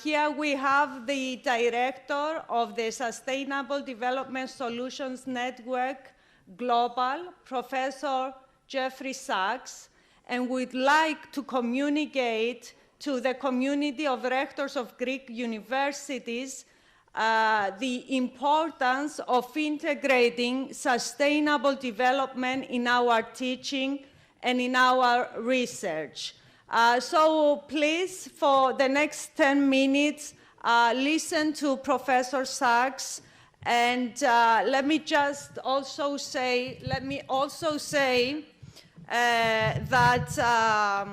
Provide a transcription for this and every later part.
Here we have the director of the Sustainable Development Solutions Network Global, Professor Jeffrey Sachs, and we'd like to communicate to the community of rectors of Greek universities the importance of integrating sustainable development in our teaching and in our research. So please, for the next 10 minutes, listen to Professor Sachs. And let me also say that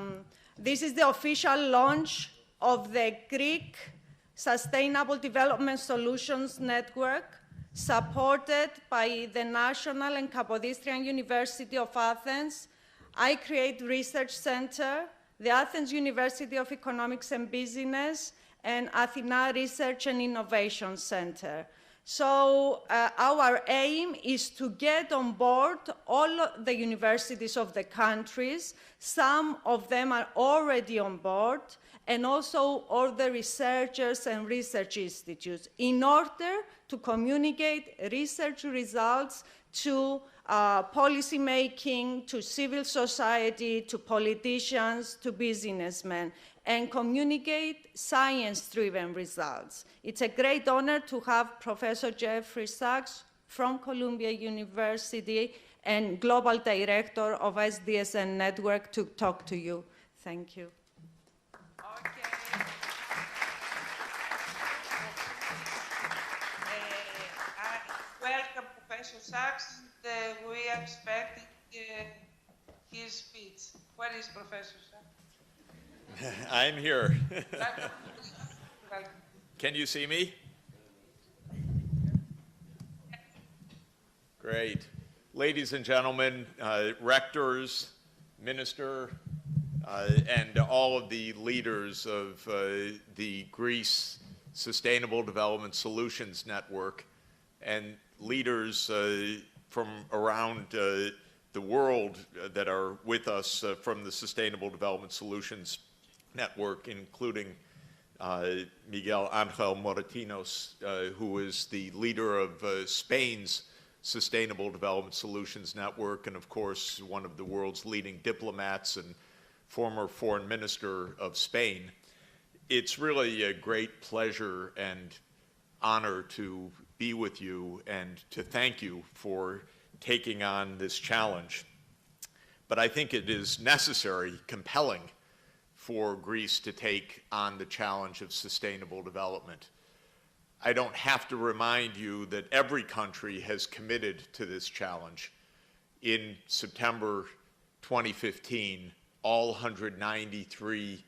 this is the official launch of the Greek Sustainable Development Solutions Network, supported by the National and Kapodistrian University of Athens, iCreate Research Center, the Athens University of Economics and Business, and ATHENA Research and Innovation Center. So our aim is to get on board all the universities of the countries. Some of them are already on board, and also all the researchers and research institutes, in order to communicate research results to policy making, to civil society, to politicians, to businessmen, and communicate science-driven results. It's a great honor to have Professor Jeffrey Sachs from Columbia University and Global Director of SDSN Network to talk to you. Thank you. Welcome, Professor Sachs. We are expecting his speech. Where is Professor Sachs? I'm here. Can you see me? Great. Ladies and gentlemen, rectors, minister, and all of the leaders of the Greece Sustainable Development Solutions Network, and leaders from around the world that are with us from the Sustainable Development Solutions Network, including Miguel Angel Moratinos, who is the leader of Spain's Sustainable Development Solutions Network, and of course one of the world's leading diplomats and former foreign minister of Spain. It's really a great pleasure and honor to be with you and to thank you for taking on this challenge. But I think it is necessary, compelling, for Greece to take on the challenge of sustainable development. I don't have to remind you that every country has committed to this challenge. In September 2015, all 193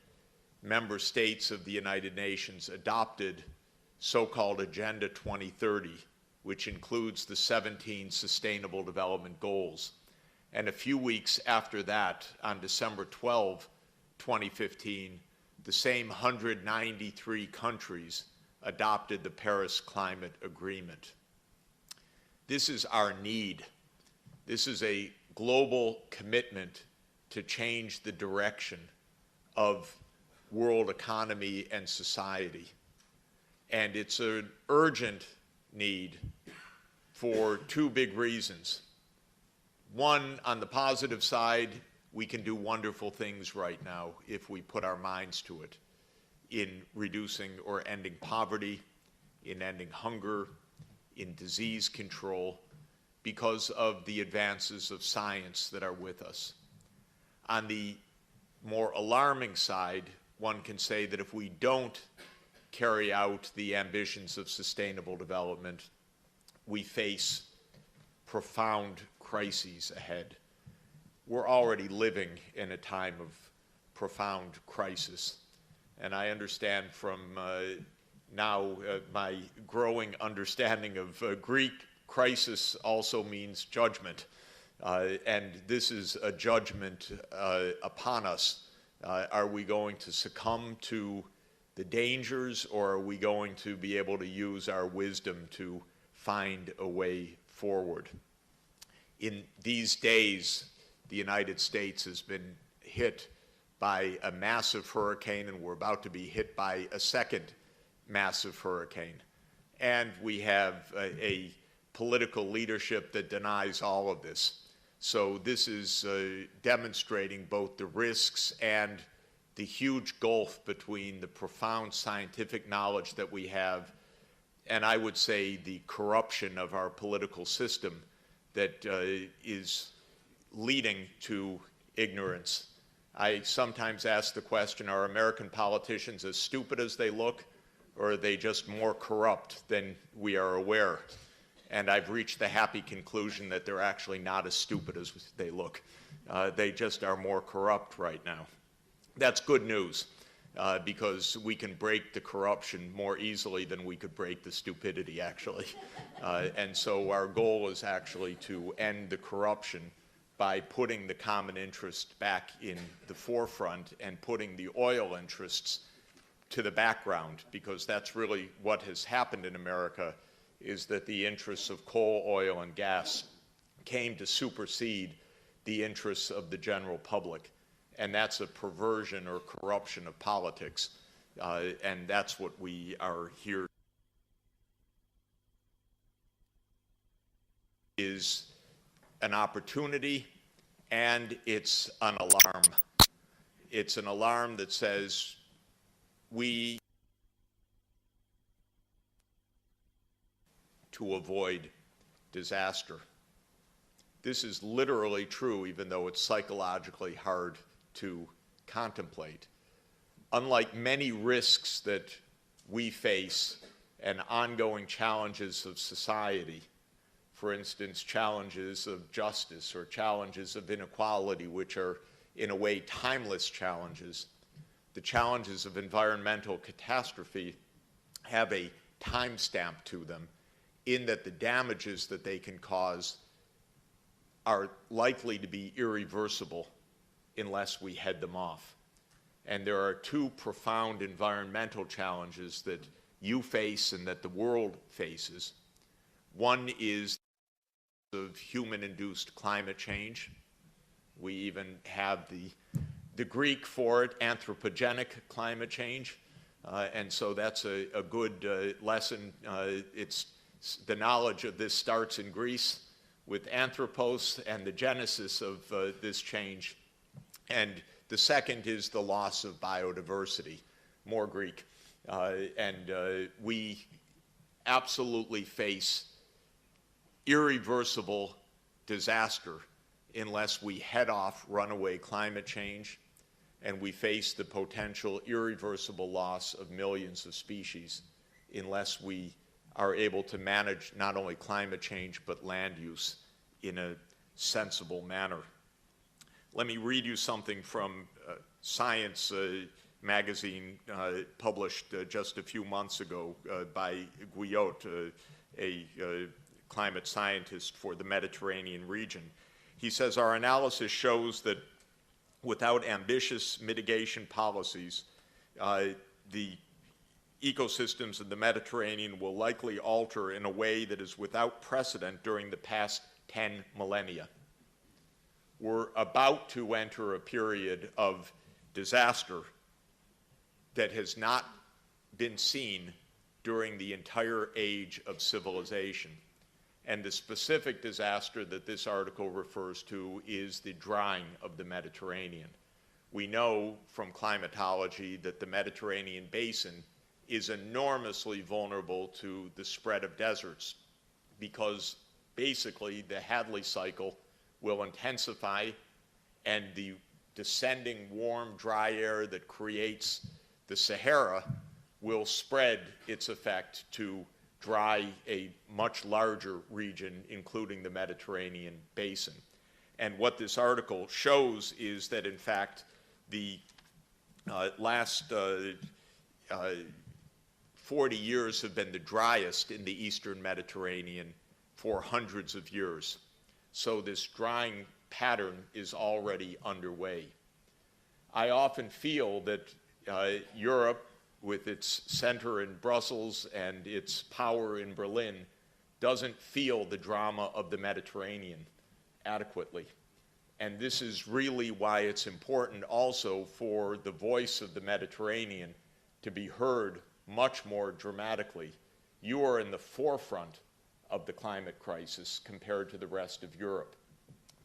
member states of the United Nations adopted so-called Agenda 2030, which includes the 17 Sustainable Development Goals. And a few weeks after that, on December 12, 2015, the same 193 countries adopted the Paris Climate Agreement. This is our need. This is a global commitment to change the direction of world economy and society. And it's an urgent need for two big reasons. One, on the positive side, we can do wonderful things right now if we put our minds to it, in reducing or ending poverty, in ending hunger, in disease control, because of the advances of science that are with us. On the more alarming side, one can say that if we don't carry out the ambitions of sustainable development, we face profound crises ahead. We're already living in a time of profound crisis. And I understand from my growing understanding of Greek, crisis also means judgment. And this is a judgment upon us. Are we going to succumb to the dangers, or are we going to be able to use our wisdom to find a way forward? In these days, the United States has been hit by a massive hurricane, and we're about to be hit by a second massive hurricane. And we have a political leadership that denies all of this. So this is demonstrating both the risks and the huge gulf between the profound scientific knowledge that we have and I would say the corruption of our political system that is leading to ignorance. I sometimes ask the question, are American politicians as stupid as they look, or are they just more corrupt than we are aware? And I've reached the happy conclusion that they're actually not as stupid as they look. They just are more corrupt right now. That's good news, because we can break the corruption more easily than we could break the stupidity, actually. And so our goal is actually to end the corruption by putting the common interest back in the forefront and putting the oil interests to the background, because that's really what has happened in America, is that the interests of coal, oil, and gas came to supersede the interests of the general public. And that's a perversion or corruption of politics. And that's what we are here. Is an opportunity, and it's an alarm. It's an alarm that says we to avoid disaster. This is literally true, even though it's psychologically hard to contemplate. Unlike many risks that we face and ongoing challenges of society, for instance, challenges of justice or challenges of inequality, which are in a way timeless challenges, the challenges of environmental catastrophe have a timestamp to them, in that the damages that they can cause are likely to be irreversible unless we head them off. And there are two profound environmental challenges that you face and that the world faces. One is of human-induced climate change. We even have the Greek for it, anthropogenic climate change. And so that's a good lesson. The knowledge of this starts in Greece with anthropos and the genesis of this change. And the second is the loss of biodiversity, more Greek. And we absolutely face irreversible disaster unless we head off runaway climate change, and we face the potential irreversible loss of millions of species unless we are able to manage not only climate change but land use in a sensible manner. Let me read you something from Science magazine published just a few months ago by Guyot, a climate scientist for the Mediterranean region. He says, our analysis shows that without ambitious mitigation policies, the ecosystems in the Mediterranean will likely alter in a way that is without precedent during the past 10 millennia. We're about to enter a period of disaster that has not been seen during the entire age of civilization. And the specific disaster that this article refers to is the drying of the Mediterranean. We know from climatology that the Mediterranean basin is enormously vulnerable to the spread of deserts, because basically the Hadley cycle will intensify, and the descending warm, dry air that creates the Sahara will spread its effect to dry a much larger region, including the Mediterranean basin. And what this article shows is that, in fact, the last 40 years have been the driest in the eastern Mediterranean for hundreds of years. So this drying pattern is already underway. I often feel that Europe, with its center in Brussels and its power in Berlin, doesn't feel the drama of the Mediterranean adequately. And this is really why it's important also for the voice of the Mediterranean to be heard much more dramatically. You are in the forefront of the climate crisis compared to the rest of Europe,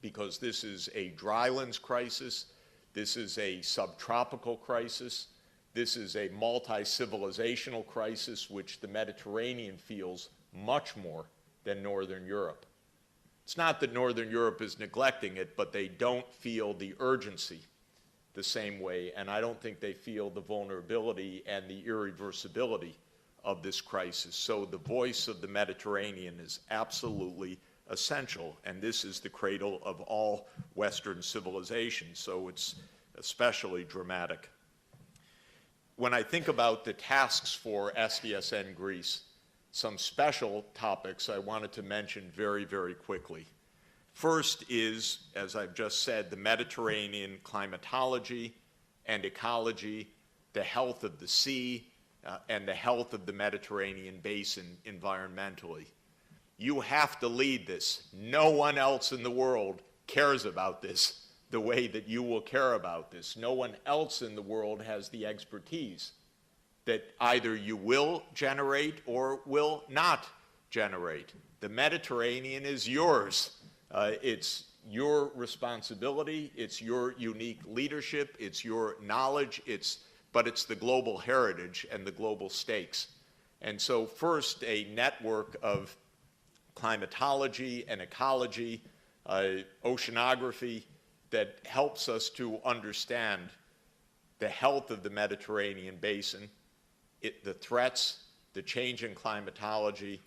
because this is a drylands crisis, this is a subtropical crisis, this is a multi-civilizational crisis which the Mediterranean feels much more than Northern Europe. It's not that Northern Europe is neglecting it, but they don't feel the urgency the same way, and I don't think they feel the vulnerability and the irreversibility of this crisis. So the voice of the Mediterranean is absolutely essential, and this is the cradle of all Western civilization, so it's especially dramatic. When I think about the tasks for SDSN Greece, some special topics I wanted to mention very, very quickly. First is, as I've just said, the Mediterranean climatology and ecology, the health of the sea, and the health of the Mediterranean basin environmentally. You have to lead this. No one else in the world cares about this the way that you will care about this. No one else in the world has the expertise that either you will generate or will not generate. The Mediterranean is yours. It's your responsibility, it's your unique leadership, it's your knowledge, but it's the global heritage and the global stakes. And so first, a network of climatology and ecology, oceanography that helps us to understand the health of the Mediterranean basin, the threats, the change in climatology,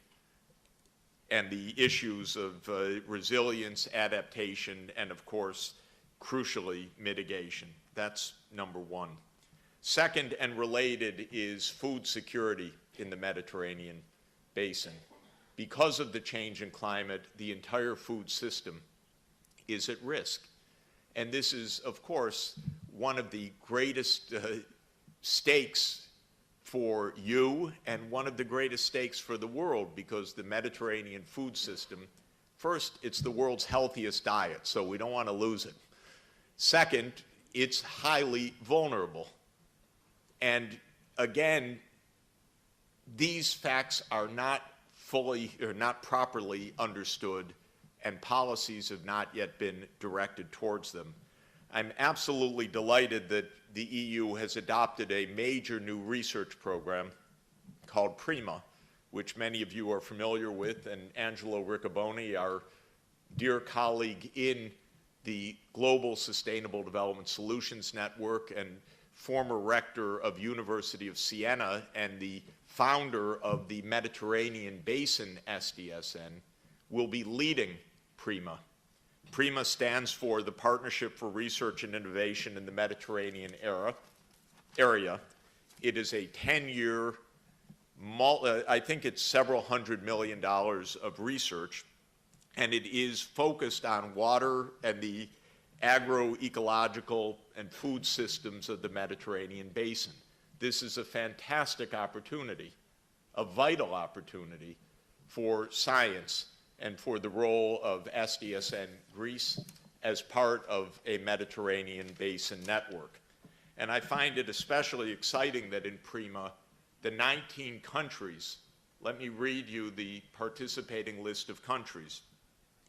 and the issues of resilience, adaptation, and of course, crucially, mitigation. That's number one. Second and related is food security in the Mediterranean basin. Because of the change in climate, the entire food system is at risk. And this is, of course, one of the greatest stakes for you and one of the greatest stakes for the world, because the Mediterranean food system, first, it's the world's healthiest diet, so we don't want to lose it. Second, it's highly vulnerable. And again, these facts are not fully or not properly understood, and policies have not yet been directed towards them. I'm absolutely delighted that the EU has adopted a major new research program called PRIMA, which many of you are familiar with, and Angelo Riccoboni, our dear colleague in the Global Sustainable Development Solutions Network and former rector of University of Siena and the founder of the Mediterranean Basin SDSN, will be leading PRIMA. PRIMA stands for the Partnership for Research and Innovation in the Mediterranean area. It is a 10-year, I think it's several $100 million of research, and it is focused on water and the agroecological and food systems of the Mediterranean basin. This is a fantastic opportunity, a vital opportunity for science and for the role of SDSN Greece as part of a Mediterranean basin network. And I find it especially exciting that in PRIMA, the 19 countries, let me read you the participating list of countries: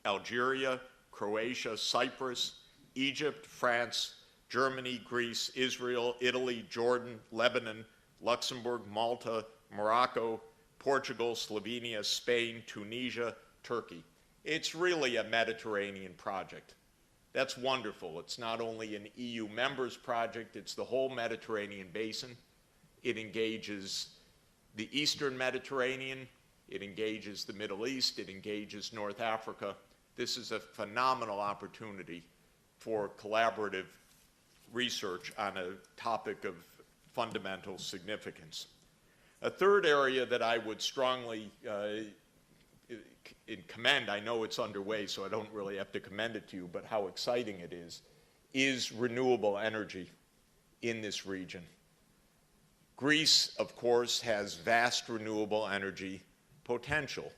Algeria, Croatia, Cyprus, Egypt, France, Germany, Greece, Israel, Italy, Jordan, Lebanon, Luxembourg, Malta, Morocco, Portugal, Slovenia, Spain, Tunisia, Turkey. It's really a Mediterranean project. That's wonderful. It's not only an EU members project, it's the whole Mediterranean basin. It engages the Eastern Mediterranean, it engages the Middle East, it engages North Africa. This is a phenomenal opportunity for collaborative research on a topic of fundamental significance. A third area that I would strongly commend, I know it's underway, so I don't really have to commend it to you, but how exciting it is renewable energy in this region. Greece, of course, has vast renewable energy potential: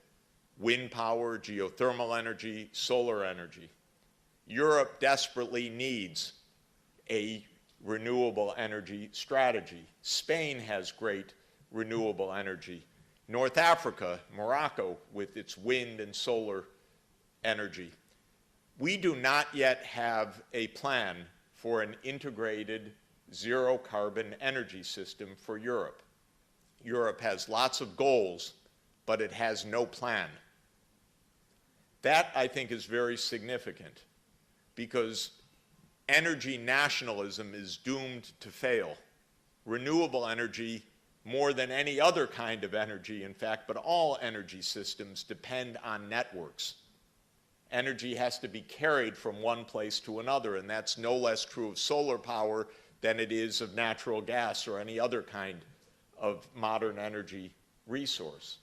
wind power, geothermal energy, solar energy. Europe desperately needs a renewable energy strategy. Spain has great renewable energy. North Africa, Morocco, with its wind and solar energy. We do not yet have a plan for an integrated zero carbon energy system for Europe. Europe has lots of goals, but it has no plan. That, I think, is very significant because energy nationalism is doomed to fail. Renewable energy, more than any other kind of energy, in fact, but all energy systems depend on networks. Energy has to be carried from one place to another, and that's no less true of solar power than it is of natural gas or any other kind of modern energy resource.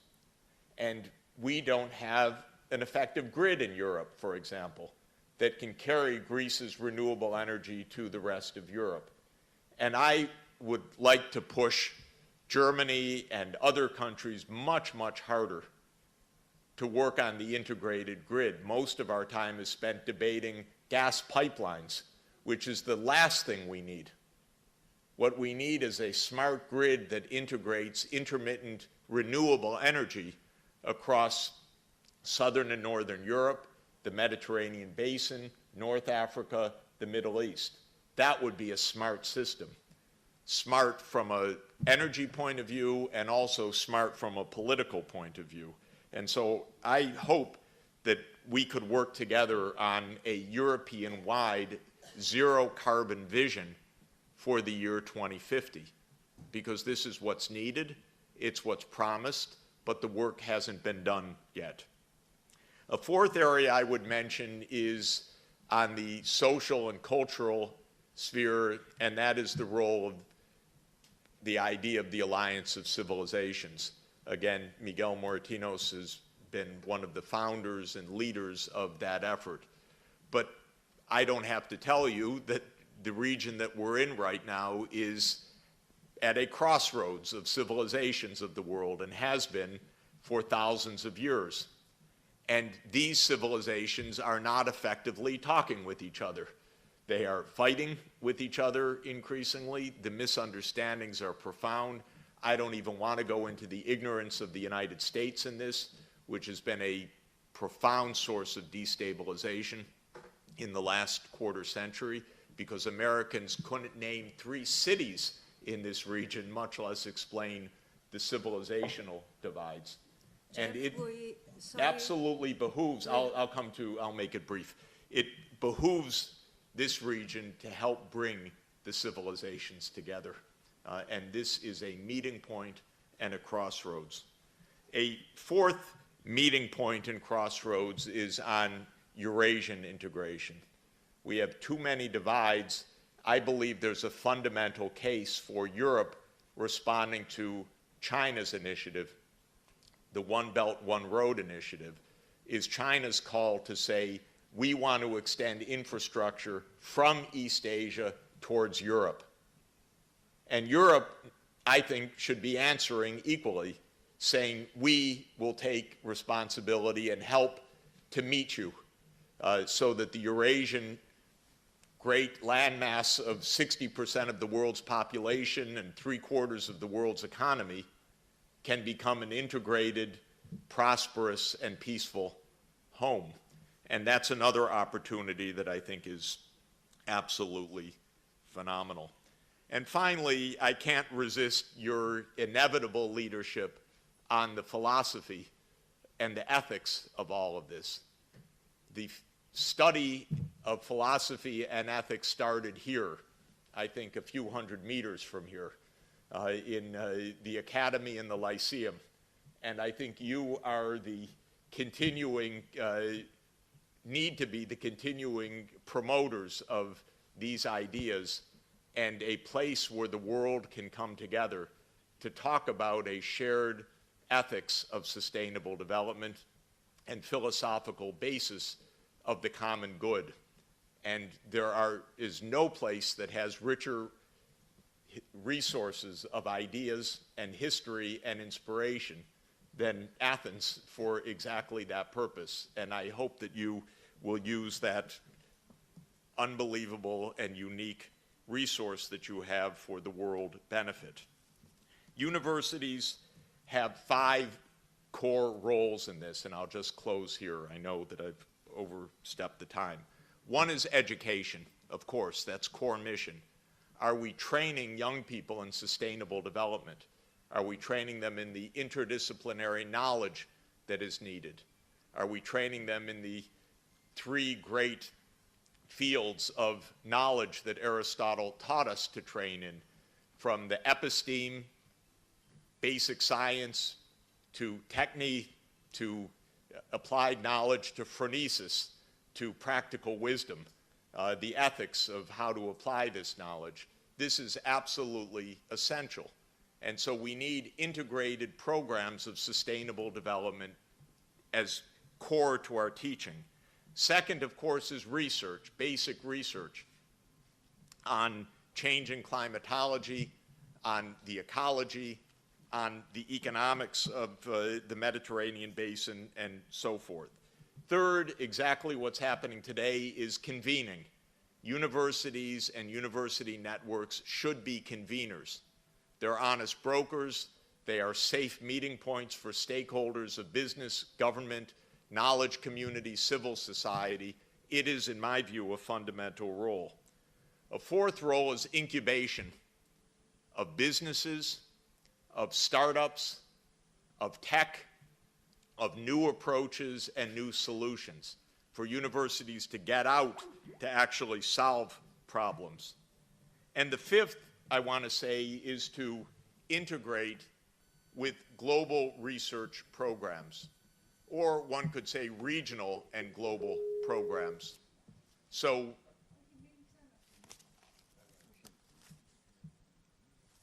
And we don't have an effective grid in Europe, for example, that can carry Greece's renewable energy to the rest of Europe. And I would like to push Germany and other countries much, much harder to work on the integrated grid. Most of our time is spent debating gas pipelines, which is the last thing we need. What we need is a smart grid that integrates intermittent renewable energy across southern and northern Europe, the Mediterranean basin, North Africa, the Middle East. That would be a smart system. Smart from an energy point of view and also smart from a political point of view. And so I hope that we could work together on a European-wide zero carbon vision for the year 2050, because this is what's needed, it's what's promised, but the work hasn't been done yet. A fourth area I would mention is on the social and cultural sphere, and that is the role of the idea of the alliance of civilizations. Again, Miguel Moratinos has been one of the founders and leaders of that effort. But I don't have to tell you that the region that we're in right now is at a crossroads of civilizations of the world and has been for thousands of years. And these civilizations are not effectively talking with each other. They are fighting with each other increasingly. The misunderstandings are profound. I don't even want to go into the ignorance of the United States in this, which has been a profound source of destabilization in the last quarter century, because Americans couldn't name 3 cities in this region, much less explain the civilizational divides. Jeff, and it absolutely behooves, I'll make it brief. It behooves this region to help bring the civilizations together. And this is a meeting point and a crossroads. A fourth meeting point and crossroads is on Eurasian integration. We have too many divides. I believe there's a fundamental case for Europe responding to China's initiative, the One Belt, One Road initiative, is China's call to say, we want to extend infrastructure from East Asia towards Europe. And Europe, I think, should be answering equally, saying, we will take responsibility and help to meet you so that the Eurasian great landmass of 60% of the world's population and 3/4 of the world's economy can become an integrated, prosperous, and peaceful home. And that's another opportunity that I think is absolutely phenomenal. And finally, I can't resist your inevitable leadership on the philosophy and the ethics of all of this. The study of philosophy and ethics started here, I think a few hundred meters from here, in the academy and the lyceum. And I think you are the continuing, need to be the continuing promoters of these ideas and a place where the world can come together to talk about a shared ethics of sustainable development and philosophical basis of the common good. And there is no place that has richer resources of ideas and history and inspiration than Athens for exactly that purpose. And I hope that you will use that unbelievable and unique resource that you have for the world benefit. Universities have 5 core roles in this, and I'll just close here. I know that I've overstepped the time. One is education, of course, that's core mission. Are we training young people in sustainable development? Are we training them in the interdisciplinary knowledge that is needed? Are we training them in the 3 great fields of knowledge that Aristotle taught us to train in, from the episteme, basic science, to techne, to applied knowledge, to phronesis, to practical wisdom, the ethics of how to apply this knowledge. This is absolutely essential. And so we need integrated programs of sustainable development as core to our teaching. Second, of course, is research, basic research on changing climatology, on the ecology, on the economics of the Mediterranean basin, and so forth. Third, exactly what's happening today is convening. Universities and university networks should be conveners. They're honest brokers. They are safe meeting points for stakeholders of business, government, knowledge community, civil society. It is, in my view, a fundamental role. A fourth role is incubation of businesses, of startups, of tech, of new approaches and new solutions for universities to get out to actually solve problems. And the fifth, I want to say, is to integrate with global research programs, or one could say regional and global programs. So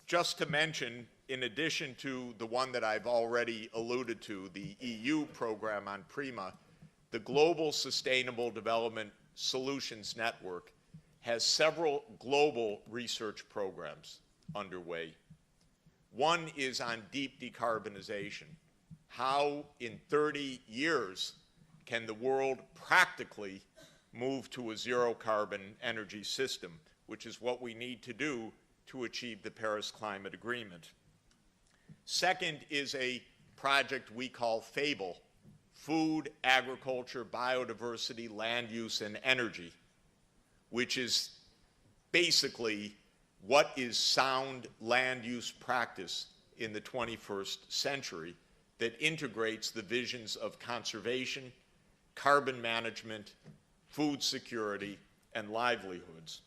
just to mention, in addition to the one that I've already alluded to, the EU program on PRIMA, the Global Sustainable Development Solutions Network has several global research programs underway. One is on deep decarbonization. How in 30 years can the world practically move to a zero carbon energy system, which is what we need to do to achieve the Paris Climate Agreement. Second is a project we call FABLE, Food, Agriculture, Biodiversity, Land Use, and Energy, which is basically what is sound land use practice in the 21st century that integrates the visions of conservation, carbon management, food security, and livelihoods.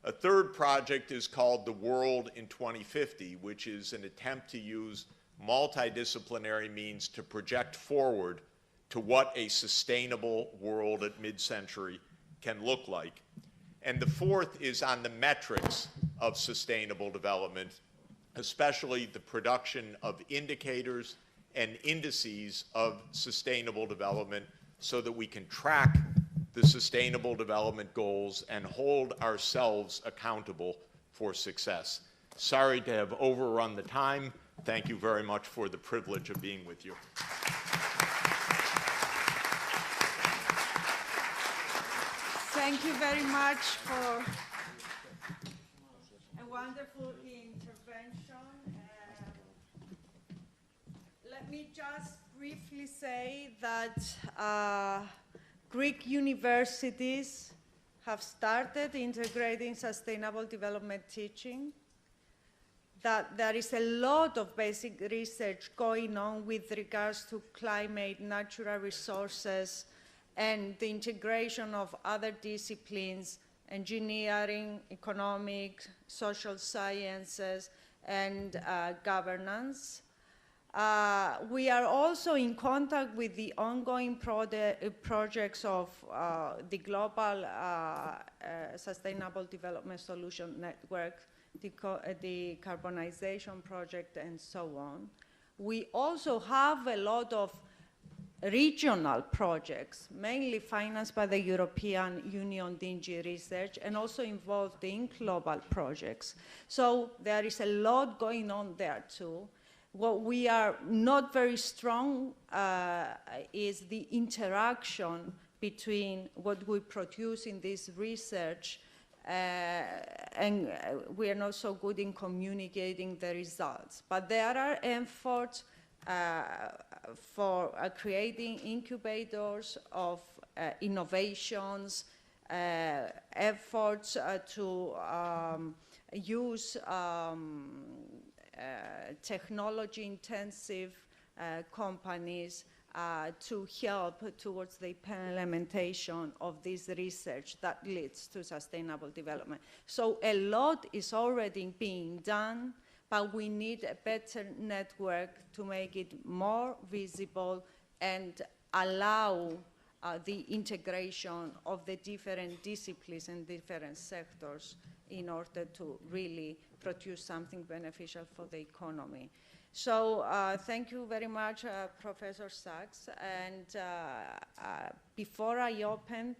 A third project is called The World in 2050, which is an attempt to use multidisciplinary means to project forward to what a sustainable world at mid-century can look like. And the fourth is on the metrics of sustainable development, especially the production of indicators and indices of sustainable development so that we can track the sustainable development goals and hold ourselves accountable for success. Sorry to have overrun the time. Thank you very much for the privilege of being with you. Thank you very much for a wonderful intervention. Let me just briefly say that Greek universities have started integrating sustainable development teaching, that there is a lot of basic research going on with regards to climate, natural resources, and the integration of other disciplines, engineering, economics, social sciences, and governance. We are also in contact with the ongoing projects of the Global Sustainable Development Solution Network, the Carbonization Project, and so on. We also have a lot of regional projects, mainly financed by the European Union DG Research, and also involved in global projects. So there is a lot going on there too. What we are not very strong is the interaction between what we produce in this research and we are not so good in communicating the results. But there are efforts for creating incubators of innovations, efforts to use technology-intensive companies to help towards the implementation of this research that leads to sustainable development. So a lot is already being done, but we need a better network to make it more visible and allow the integration of the different disciplines and different sectors in order to really produce something beneficial for the economy. So thank you very much, Professor Sachs. And before I open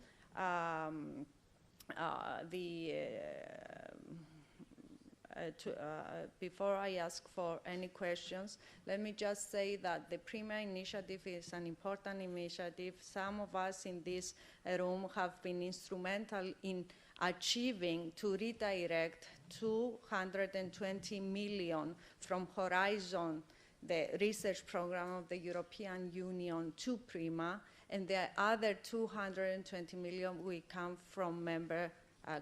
before I ask for any questions, let me just say that the PRIMA initiative is an important initiative. Some of us in this room have been instrumental in achieving to redirect 220 million from Horizon, the research program of the European Union, to PRIMA, and the other 220 million will come from member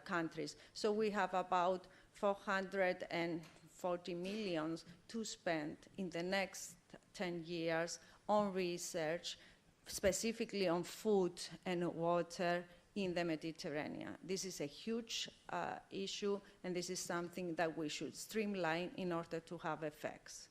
countries. So we have about 440 million to spend in the next 10 years on research, specifically on food and water in the Mediterranean. This is a huge issue, and this is something that we should streamline in order to have effects.